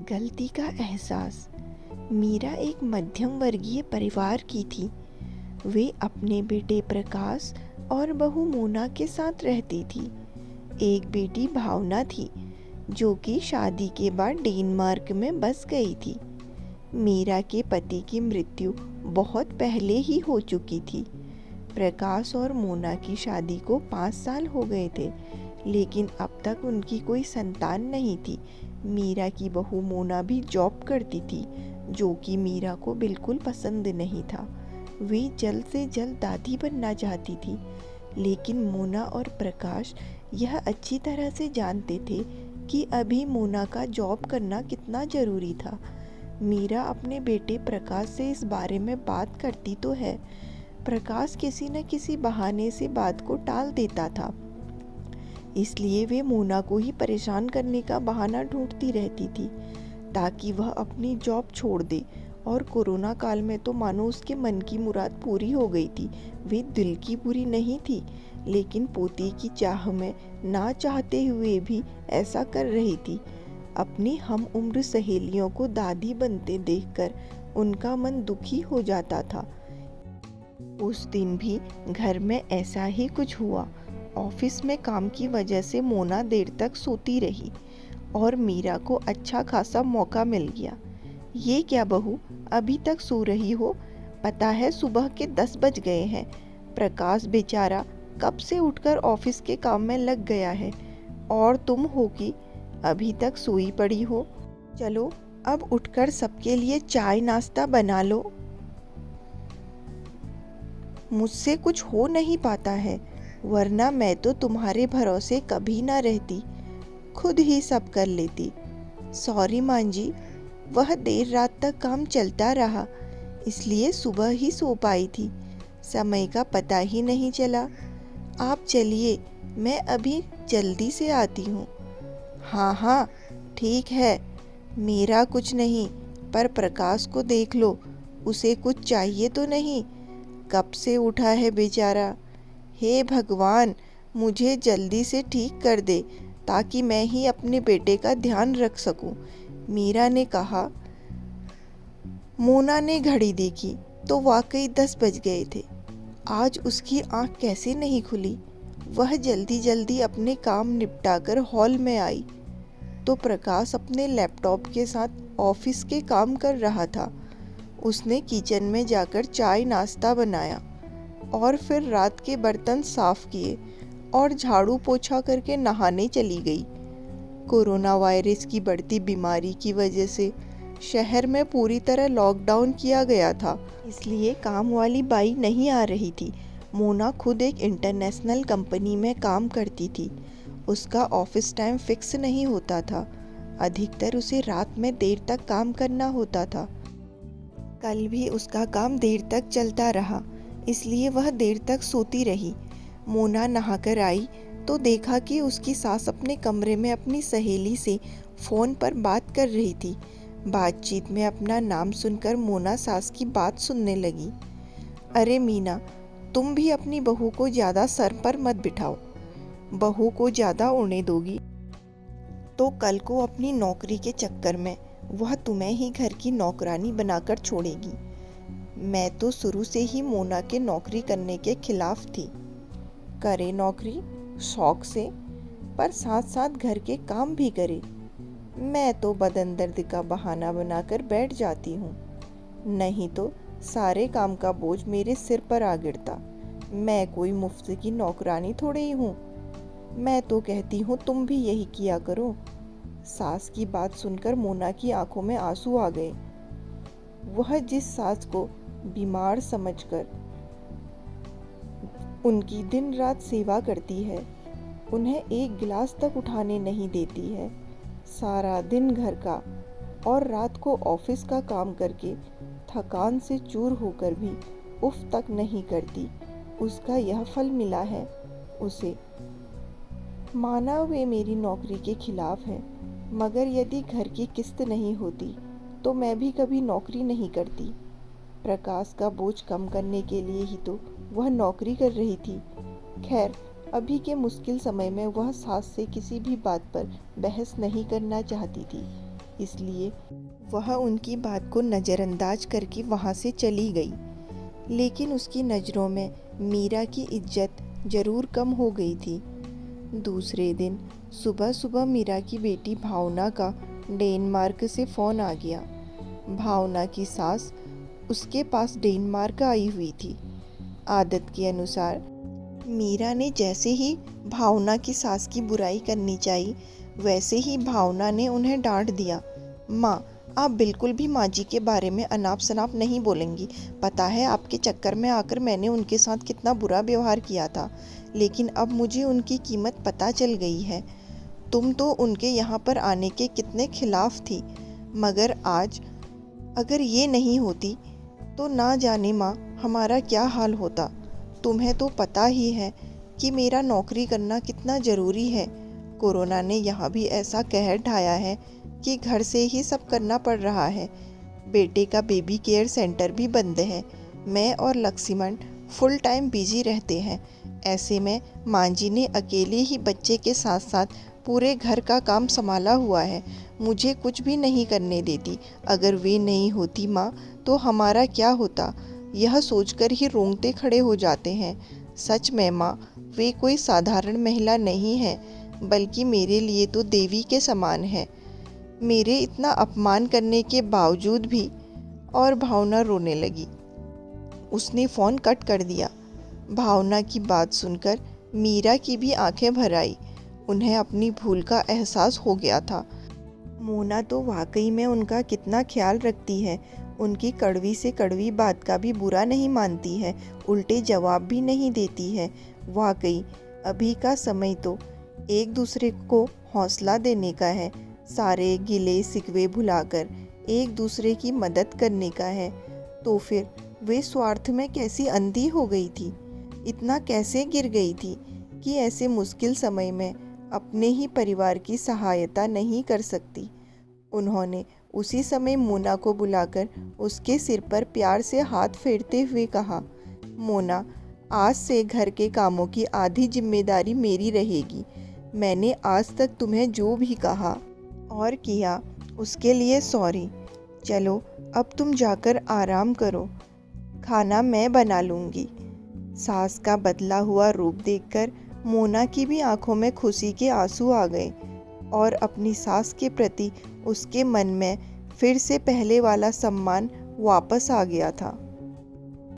गलती का एहसास। मीरा एक मध्यम वर्गीय परिवार की थी। वे अपने बेटे प्रकाश और बहू मोना के साथ रहती थी। एक बेटी भावना थी जो कि शादी के बाद डेनमार्क में बस गई थी। मीरा के पति की मृत्यु बहुत पहले ही हो चुकी थी। प्रकाश और मोना की शादी को 5 साल हो गए थे, लेकिन अब तक उनकी कोई संतान नहीं थी। मीरा की बहू मोना भी जॉब करती थी, जो कि मीरा को बिल्कुल पसंद नहीं था। वे जल्द से जल्द दादी बनना चाहती थी, लेकिन मोना और प्रकाश यह अच्छी तरह से जानते थे कि अभी मोना का जॉब करना कितना ज़रूरी था। मीरा अपने बेटे प्रकाश से इस बारे में बात करती तो है। प्रकाश किसी न किसी बहाने से बात को टाल देता था, इसलिए वे मोना को ही परेशान करने का बहाना ढूंढती रहती थी ताकि वह अपनी जॉब छोड़ दे। और कोरोना काल में तो मानो उसके मन की मुराद पूरी हो गई थी। वे दिल की पूरी नहीं थी, लेकिन पोती की चाह में ना चाहते हुए भी ऐसा कर रही थी। अपनी हम उम्र सहेलियों को दादी बनते देखकर उनका मन दुखी हो जाता था। उस दिन भी घर में ऐसा ही कुछ हुआ। ऑफिस में काम की वजह से मोना देर तक सोती रही और मीरा को अच्छा खासा मौका मिल गया। ये क्या बहू, अभी तक सो रही हो? पता है सुबह के 10 बज गए हैं। प्रकाश बेचारा कब से उठकर ऑफिस के काम में लग गया है और तुम हो कि अभी तक सोई पड़ी हो। चलो अब उठकर सबके लिए चाय नाश्ता बना लो। मुझसे कुछ हो नहीं पाता है, वरना मैं तो तुम्हारे भरोसे कभी ना रहती, खुद ही सब कर लेती। सॉरी मां जी, वह देर रात तक काम चलता रहा, इसलिए सुबह ही सो पाई थी। समय का पता ही नहीं चला। आप चलिए, मैं अभी जल्दी से आती हूँ। हाँ हाँ ठीक है। मेरा कुछ नहीं, पर प्रकाश को देख लो, उसे कुछ चाहिए तो नहीं? कब से उठा है बेचारा। हे भगवान, मुझे जल्दी से ठीक कर दे ताकि मैं ही अपने बेटे का ध्यान रख सकूं। मीरा ने कहा। मोना ने घड़ी देखी तो वाकई 10 बज गए थे। आज उसकी आंख कैसे नहीं खुली। वह जल्दी जल्दी अपने काम निपटाकर हॉल में आई तो प्रकाश अपने लैपटॉप के साथ ऑफिस के काम कर रहा था। उसने किचन में जाकर चाय नाश्ता बनाया और फिर रात के बर्तन साफ किए और झाड़ू पोछा करके नहाने चली गई। कोरोना वायरस की बढ़ती बीमारी की वजह से शहर में पूरी तरह लॉकडाउन किया गया था, इसलिए काम वाली बाई नहीं आ रही थी। मोना खुद एक इंटरनेशनल कंपनी में काम करती थी। उसका ऑफिस टाइम फिक्स नहीं होता था, अधिकतर उसे रात में देर तक काम करना होता था। कल भी उसका काम देर तक चलता रहा, इसलिए वह देर तक सोती रही। मोना नहाकर आई तो देखा कि उसकी सास अपने कमरे में अपनी सहेली से फ़ोन पर बात कर रही थी। बातचीत में अपना नाम सुनकर मोना सास की बात सुनने लगी। अरे मीना, तुम भी अपनी बहू को ज़्यादा सर पर मत बिठाओ। बहू को ज़्यादा उड़ने दोगी तो कल को अपनी नौकरी के चक्कर में वह तुम्हें ही घर की नौकरानी बनाकर छोड़ेगी। मैं तो शुरू से ही मोना के नौकरी करने के खिलाफ थी। करे नौकरी शौक से, पर साथ साथ घर के काम भी करे। मैं तो बदन दर्द का बहाना बनाकर बैठ जाती हूँ, नहीं तो सारे काम का बोझ मेरे सिर पर आ गिरता। मैं कोई मुफ्त की नौकरानी थोड़ी ही हूँ। मैं तो कहती हूँ तुम भी यही किया करो। सास की बात सुनकर मोना की आंखों में आंसू आ गए। वह जिस सास को बीमार समझकर उनकी दिन रात सेवा करती है, उन्हें एक गिलास तक उठाने नहीं देती है, सारा दिन घर का और रात को ऑफिस का काम करके थकान से चूर होकर भी उफ तक नहीं करती, उसका यह फल मिला है उसे। माना वे मेरी नौकरी के खिलाफ है, मगर यदि घर की किस्त नहीं होती तो मैं भी कभी नौकरी नहीं करती। प्रकाश का बोझ कम करने के लिए ही तो वह नौकरी कर रही थी। खैर, अभी के मुश्किल समय में वह सास से किसी भी बात पर बहस नहीं करना चाहती थी। इसलिए वह उनकी बात को नज़रअंदाज करके वहाँ से चली गई। लेकिन उसकी नज़रों में मीरा की इज्जत ज़रूर कम हो गई थी। दूसरे दिन सुबह सुबह मीरा की बेटी भावना का डेनमार्क से फ़ोन आ गया। भावना की सास उसके पास डेनमार्क आई हुई थी। आदत के अनुसार मीरा ने जैसे ही भावना की सास की बुराई करनी चाहिए, वैसे ही भावना ने उन्हें डांट दिया। माँ, आप बिल्कुल भी माँ जी के बारे में अनाप शनाप नहीं बोलेंगी। पता है आपके चक्कर में आकर मैंने उनके साथ कितना बुरा व्यवहार किया था, लेकिन अब मुझे उनकी कीमत पता चल गई है। तुम तो उनके यहाँ पर आने के कितने खिलाफ थी, मगर आज अगर ये नहीं होती तो ना जाने माँ हमारा क्या हाल होता। तुम्हें तो पता ही है कि मेरा नौकरी करना कितना ज़रूरी है। कोरोना ने यहाँ भी ऐसा कहर ढाया है कि घर से ही सब करना पड़ रहा है। बेटे का बेबी केयर सेंटर भी बंद है। मैं और लक्ष्मण फुल टाइम बिजी रहते हैं। ऐसे में माँ जी ने अकेले ही बच्चे के साथ साथ पूरे घर का काम संभाला हुआ है। मुझे कुछ भी नहीं करने देती। अगर वे नहीं होती माँ तो हमारा क्या होता, यह सोचकर ही रोंगटे खड़े हो जाते हैं। सच में माँ, वे कोई साधारण महिला नहीं है, बल्कि मेरे लिए तो देवी के समान है। मेरे इतना अपमान करने के बावजूद भी। और भावना रोने लगी। उसने फ़ोन कट कर दिया। भावना की बात सुनकर मीरा की भी आंखें भर आई। उन्हें अपनी भूल का एहसास हो गया था। मोना तो वाकई में उनका कितना ख्याल रखती है। उनकी कड़वी से कड़वी बात का भी बुरा नहीं मानती है, उल्टे जवाब भी नहीं देती है। वाकई अभी का समय तो एक दूसरे को हौसला देने का है, सारे गिले शिकवे भुलाकर एक दूसरे की मदद करने का है। तो फिर वे स्वार्थ में कैसी अंधी हो गई थी, इतना कैसे गिर गई थी कि ऐसे मुश्किल समय में अपने ही परिवार की सहायता नहीं कर सकती। उन्होंने उसी समय मोना को बुलाकर उसके सिर पर प्यार से हाथ फेरते हुए कहा, मोना, आज से घर के कामों की आधी जिम्मेदारी मेरी रहेगी। मैंने आज तक तुम्हें जो भी कहा और किया उसके लिए सॉरी। चलो अब तुम जाकर आराम करो, खाना मैं बना लूँगी। सास का बदला हुआ रूप देखकर मोना की भी आंखों में खुशी के आंसू आ गए और अपनी सास के प्रति उसके मन में फिर से पहले वाला सम्मान वापस आ गया था।